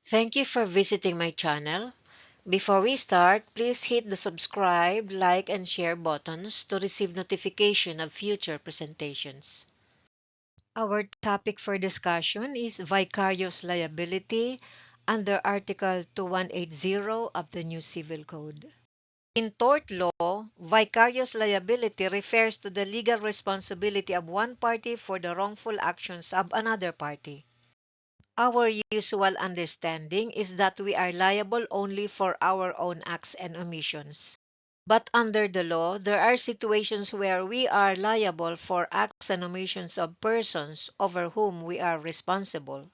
Thank you for visiting my channel. Before we start, please hit the subscribe, like, and share buttons to receive notification of future presentations. Our topic for discussion is vicarious liability under Article 2180 of the new Civil Code. In tort law, vicarious liability refers to the legal responsibility of one party for the wrongful actions of another party. Our usual understanding is that we are liable only for our own acts and omissions. But under the law, there are situations where we are liable for acts and omissions of persons over whom we are responsible.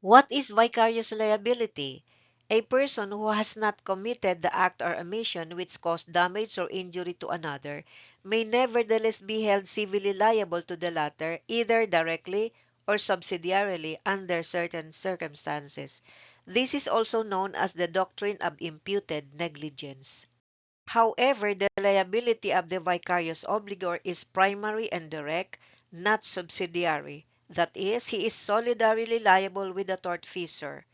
What is vicarious liability? A person who has not committed the act or omission which caused damage or injury to another may nevertheless be held civilly liable to the latter either directly or subsidiarily under certain circumstances. This is also known as the doctrine of imputed negligence. However, the liability of the vicarious obligor is primary and direct, not subsidiary. That is, he is solidarily liable with the tortfeasor.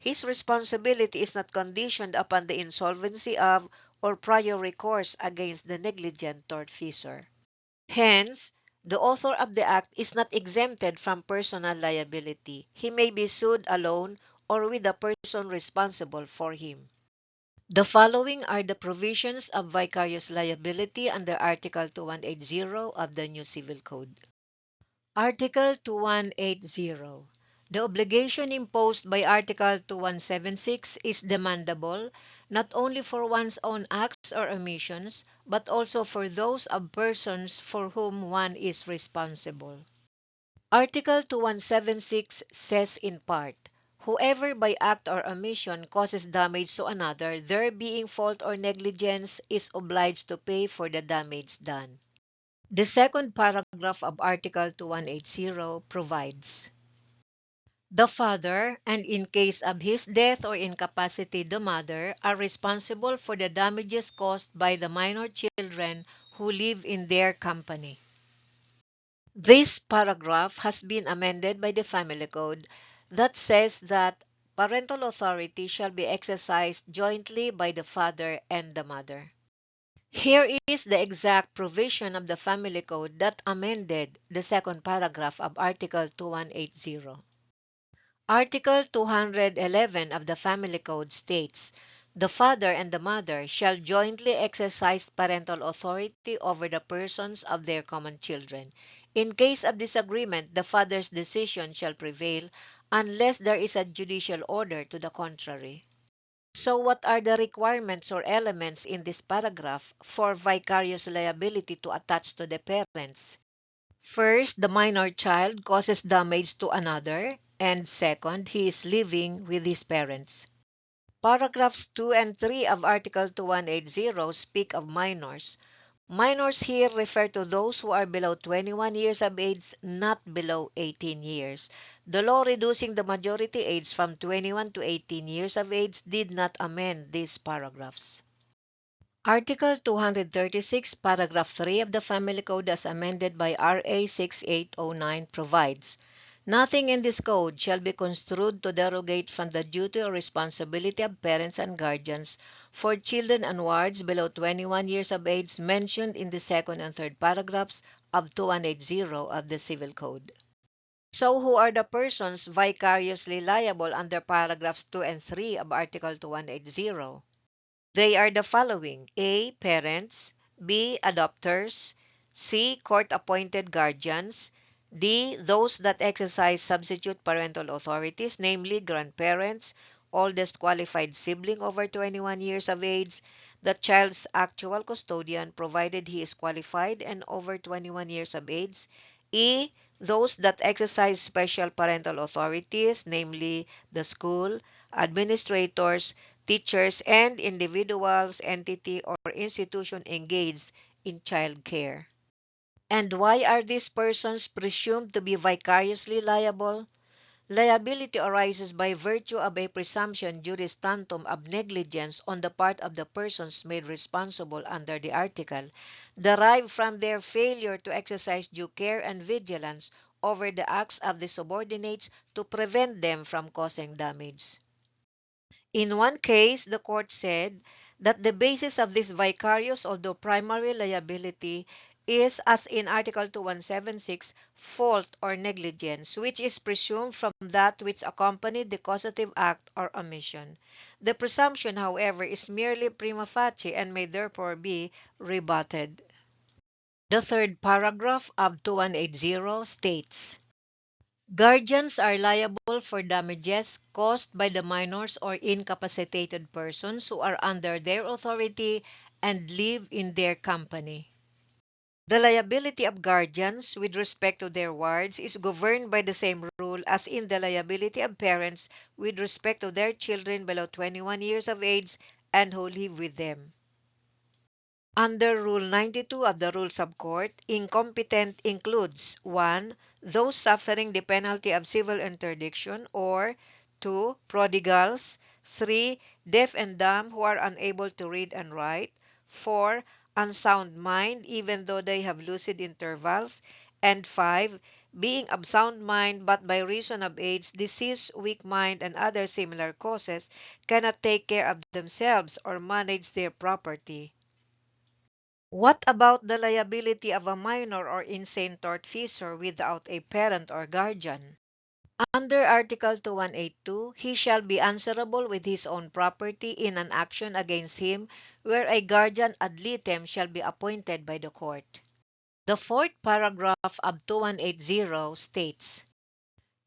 His responsibility is not conditioned upon the insolvency of or prior recourse against the negligent tortfeasor. Hence, the author of the act is not exempted from personal liability. He may be sued alone or with the person responsible for him. The following are the provisions of vicarious liability under Article 2180 of the new Civil Code. Article 2180. The obligation imposed by Article 2176 is demandable not only for one's own acts or omissions, but also for those of persons for whom one is responsible. Article 2176 says in part, whoever by act or omission causes damage to another, there being fault or negligence, is obliged to pay for the damage done. The second paragraph of Article 2180 provides, the father, and in case of his death or incapacity the mother, are responsible for the damages caused by the minor children who live in their company. This paragraph has been amended by the Family Code that says that parental authority shall be exercised jointly by the father and the mother. Here is the exact provision of the Family Code that amended the second paragraph of Article 2180. Article 211 of the Family Code states, the father and the mother shall jointly exercise parental authority over the persons of their common children. In case of disagreement, the father's decision shall prevail unless there is a judicial order to the contrary. So what are the requirements or elements in this paragraph for vicarious liability to attach to the parents? First, the minor child causes damage to another, and second, he is living with his parents. Paragraphs 2 and 3 of Article 2180 speak of minors. Minors here refer to those who are below 21 years of age, not below 18 years. The law reducing the majority age from 21 to 18 years of age did not amend these paragraphs. Article 236, paragraph 3 of the Family Code as amended by RA 6809 provides, nothing in this code shall be construed to derogate from the duty or responsibility of parents and guardians for children and wards below 21 years of age mentioned in the second and third paragraphs of 2180 of the Civil Code. So who are the persons vicariously liable under paragraphs 2 and 3 of Article 2180? They are the following: A. Parents, B. Adopters, C. Court-appointed guardians, D. Those that exercise substitute parental authorities, namely grandparents, oldest qualified sibling over 21 years of age, the child's actual custodian provided he is qualified and over 21 years of age, E. Those that exercise special parental authorities, namely the school, administrators, teachers, and individuals, entity, or institution engaged in child care. And why are these persons presumed to be vicariously liable? Liability arises by virtue of a presumption juris tantum of negligence on the part of the persons made responsible under the article, derived from their failure to exercise due care and vigilance over the acts of the subordinates to prevent them from causing damage. In one case, the court said that the basis of this vicarious, although primary liability, is, as in Article 2176, fault or negligence, which is presumed from that which accompanied the causative act or omission. The presumption, however, is merely prima facie and may therefore be rebutted. The third paragraph of 2180 states, guardians are liable for damages caused by the minors or incapacitated persons who are under their authority and live in their company. The liability of guardians with respect to their wards is governed by the same rule as in the liability of parents with respect to their children below 21 years of age and who live with them. Under Rule 92 of the Rules of Court, incompetent includes 1. Those suffering the penalty of civil interdiction, or 2. Prodigals, 3. Deaf and dumb who are unable to read and write, 4. Unsound mind even though they have lucid intervals, and 5. Being of sound mind but by reason of age, disease, weak mind, and other similar causes cannot take care of themselves or manage their property. What about the liability of a minor or insane tortfeasor without a parent or guardian? Under Article 2182, he shall be answerable with his own property in an action against him where a guardian ad litem shall be appointed by the court. The fourth paragraph of 2180 states,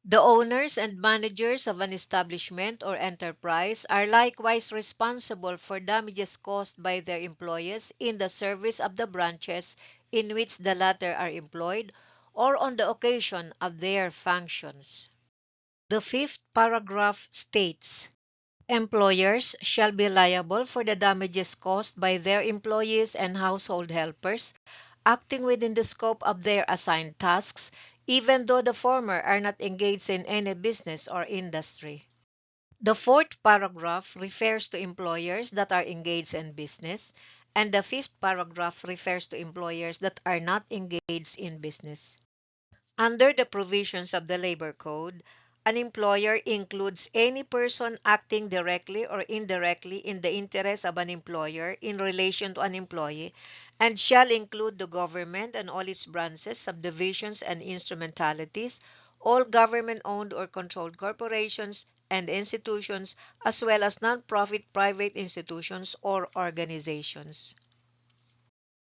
the owners and managers of an establishment or enterprise are likewise responsible for damages caused by their employees in the service of the branches in which the latter are employed or on the occasion of their functions. The fifth paragraph states, employers shall be liable for the damages caused by their employees and household helpers acting within the scope of their assigned tasks, even though the former are not engaged in any business or industry. The fourth paragraph refers to employers that are engaged in business, and the fifth paragraph refers to employers that are not engaged in business. Under the provisions of the Labor Code, an employer includes any person acting directly or indirectly in the interest of an employer in relation to an employee, and shall include the government and all its branches, subdivisions, and instrumentalities, all government-owned or controlled corporations and institutions, as well as non-profit private institutions or organizations.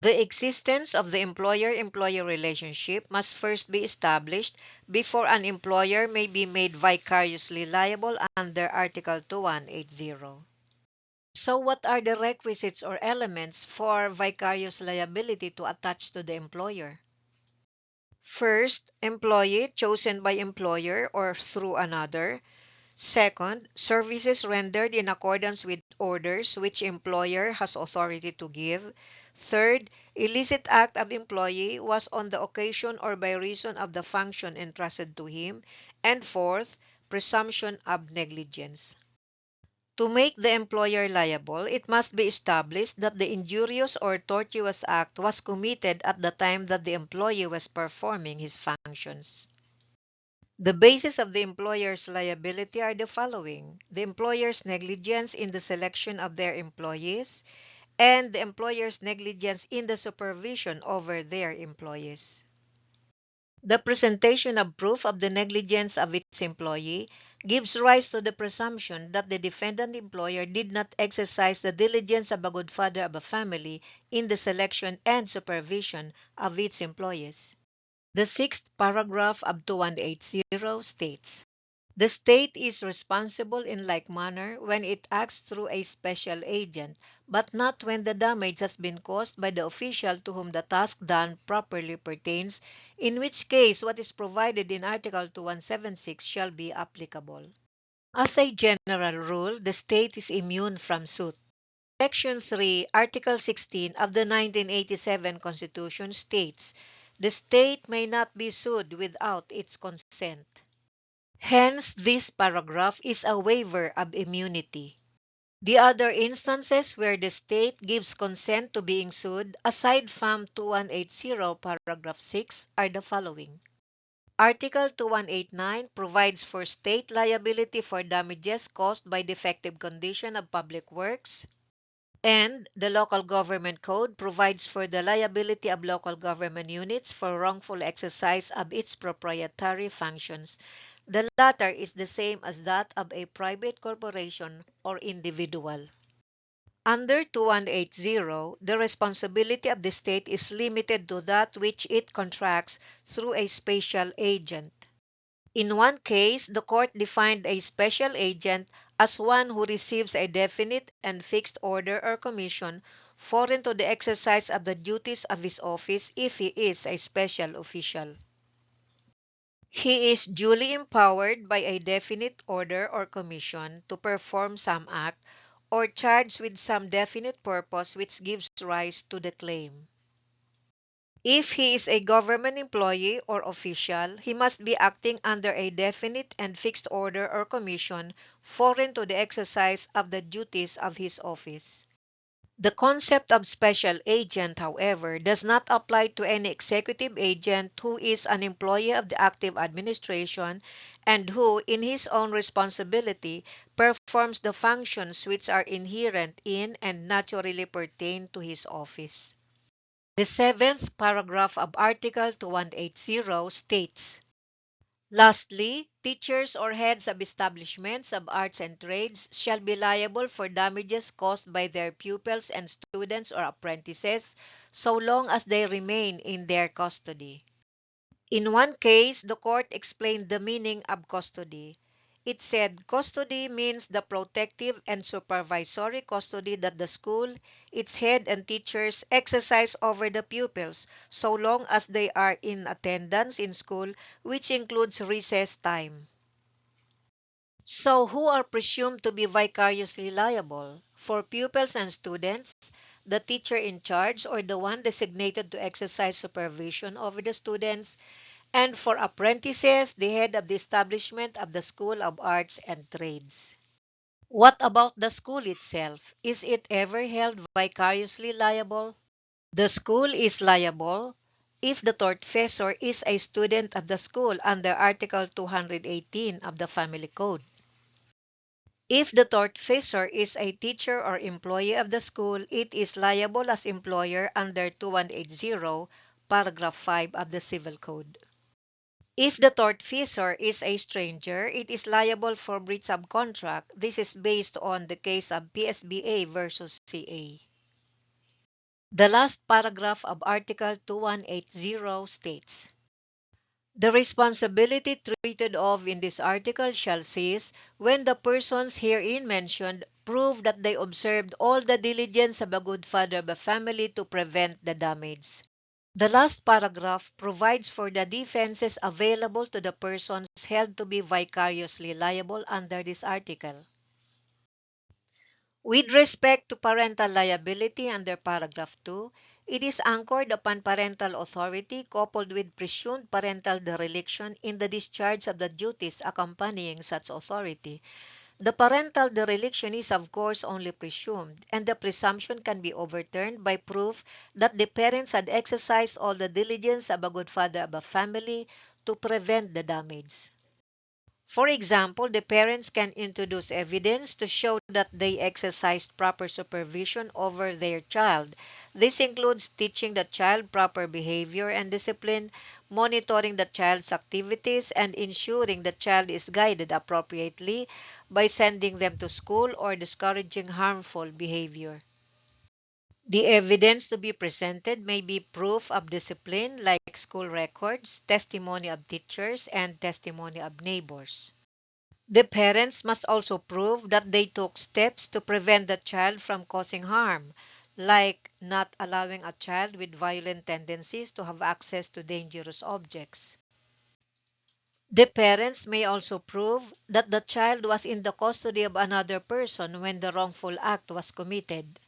The existence of the employer-employee relationship must first be established before an employer may be made vicariously liable under Article 2180. So what are the requisites or elements for vicarious liability to attach to the employer? First, employee chosen by employer or through another. Second, services rendered in accordance with orders which employer has authority to give. Third, illicit act of employee was on the occasion or by reason of the function entrusted to him. And fourth, presumption of negligence. To make the employer liable, it must be established that the injurious or tortuous act was committed at the time that the employee was performing his functions. The basis of the employer's liability are the following: the employer's negligence in the selection of their employees and the employer's negligence in the supervision over their employees. The presentation of proof of the negligence of its employee gives rise to the presumption that the defendant employer did not exercise the diligence of a good father of a family in the selection and supervision of its employees. The sixth paragraph of 2180 states, the state is responsible in like manner when it acts through a special agent, but not when the damage has been caused by the official to whom the task done properly pertains, in which case what is provided in Article 2176 shall be applicable. As a general rule, the state is immune from suit. Section 3, Article 16 of the 1987 Constitution states, the state may not be sued without its consent. Hence, this paragraph is a waiver of immunity. The other instances where the state gives consent to being sued, aside from 2180 paragraph 6, are the following. Article 2189 provides for state liability for damages caused by defective condition of public works, and the Local Government Code provides for the liability of local government units for wrongful exercise of its proprietary functions. The latter is the same as that of a private corporation or individual. Under 2180, the responsibility of the state is limited to that which it contracts through a special agent. In one case, the court defined a special agent as one who receives a definite and fixed order or commission foreign to the exercise of the duties of his office if he is a special official. He is duly empowered by a definite order or commission to perform some act or charged with some definite purpose which gives rise to the claim. If he is a government employee or official, he must be acting under a definite and fixed order or commission foreign to the exercise of the duties of his office. The concept of special agent, however, does not apply to any executive agent who is an employee of the active administration and who, in his own responsibility, performs the functions which are inherent in and naturally pertain to his office. The seventh paragraph of Article 2180 states, lastly, teachers or heads of establishments of arts and trades shall be liable for damages caused by their pupils and students or apprentices so long as they remain in their custody. In one case, the court explained the meaning of custody. It said custody means the protective and supervisory custody that the school, its head and teachers exercise over the pupils so long as they are in attendance in school, which includes recess time. So who are presumed to be vicariously liable? For pupils and students, the teacher in charge or the one designated to exercise supervision over the students, and for apprentices, the head of the establishment of the School of Arts and Trades. What about the school itself? Is it ever held vicariously liable? The school is liable if the tortfeasor is a student of the school under Article 218 of the Family Code. If the tortfeasor is a teacher or employee of the school, it is liable as employer under 2180, paragraph 5 of the Civil Code. If the tortfeasor is a stranger, it is liable for breach of contract. This is based on the case of PSBA versus CA. The last paragraph of Article 2180 states, the responsibility treated of in this article shall cease when the persons herein mentioned prove that they observed all the diligence of a good father of a family to prevent the damage. The last paragraph provides for the defenses available to the persons held to be vicariously liable under this article. With respect to parental liability under paragraph 2, it is anchored upon parental authority coupled with presumed parental dereliction in the discharge of the duties accompanying such authority. The parental dereliction is of course only presumed, and the presumption can be overturned by proof that the parents had exercised all the diligence of a good father of a family to prevent the damage. For example, the parents can introduce evidence to show that they exercised proper supervision over their child. This includes teaching the child proper behavior and discipline, monitoring the child's activities, and ensuring the child is guided appropriately by sending them to school or discouraging harmful behavior. The evidence to be presented may be proof of discipline like school records, testimony of teachers, and testimony of neighbors. The parents must also prove that they took steps to prevent the child from causing harm, like not allowing a child with violent tendencies to have access to dangerous objects. The parents may also prove that the child was in the custody of another person when the wrongful act was committed.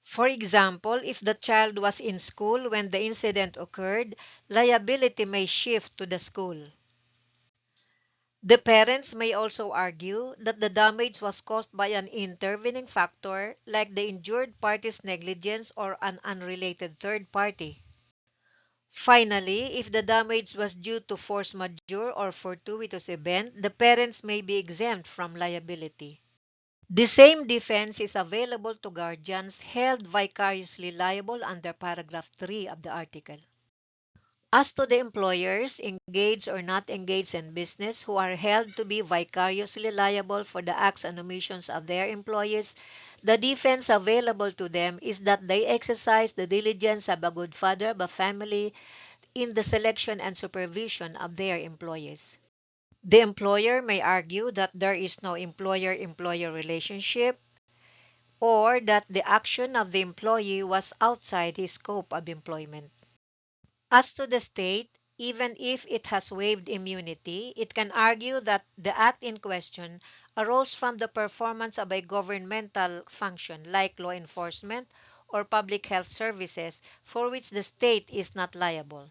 For example, if the child was in school when the incident occurred, liability may shift to the school. The parents may also argue that the damage was caused by an intervening factor like the injured party's negligence or an unrelated third party. Finally, if the damage was due to force majeure or fortuitous event, the parents may be exempt from liability. The same defense is available to guardians held vicariously liable under paragraph 3 of the article. As to the employers, engaged or not engaged in business, who are held to be vicariously liable for the acts and omissions of their employees, the defense available to them is that they exercise the diligence of a good father of a family in the selection and supervision of their employees. The employer may argue that there is no employer-employer relationship or that the action of the employee was outside his scope of employment. As to the state, even if it has waived immunity, it can argue that the act in question arose from the performance of a governmental function like law enforcement or public health services for which the state is not liable.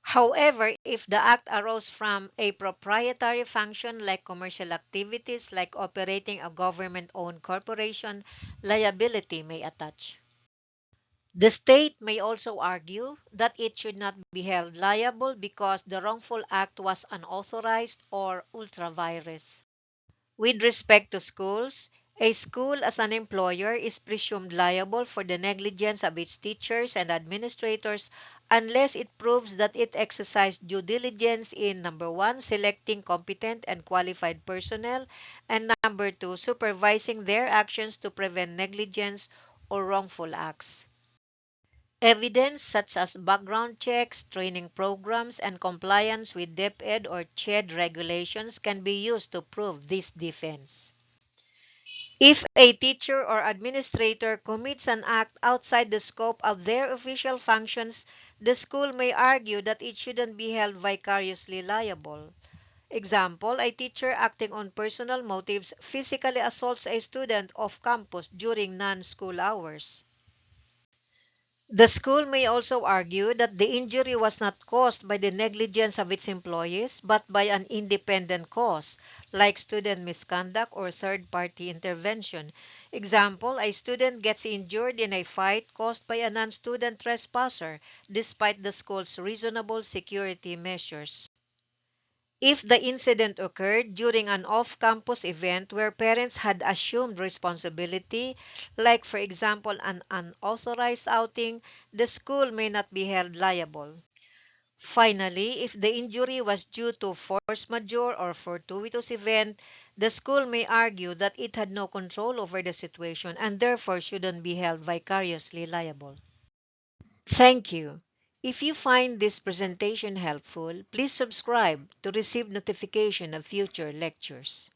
However, if the act arose from a proprietary function like commercial activities like operating a government-owned corporation, liability may attach. The state may also argue that it should not be held liable because the wrongful act was unauthorized or ultra vires. With respect to schools, a school as an employer is presumed liable for the negligence of its teachers and administrators unless it proves that it exercised due diligence in number 1, selecting competent and qualified personnel, and number 2, supervising their actions to prevent negligence or wrongful acts. Evidence such as background checks, training programs, and compliance with DepEd or CHED regulations can be used to prove this defense. If a teacher or administrator commits an act outside the scope of their official functions, the school may argue that it shouldn't be held vicariously liable. Example, a teacher acting on personal motives physically assaults a student off campus during non-school hours. The school may also argue that the injury was not caused by the negligence of its employees but by an independent cause, like student misconduct or third-party intervention. Example, a student gets injured in a fight caused by a non-student trespasser despite the school's reasonable security measures. If the incident occurred during an off-campus event where parents had assumed responsibility, like for example an unauthorized outing, the school may not be held liable. Finally, if the injury was due to force majeure or fortuitous event, the school may argue that it had no control over the situation and therefore shouldn't be held vicariously liable. Thank you. If you find this presentation helpful, please subscribe to receive notification of future lectures.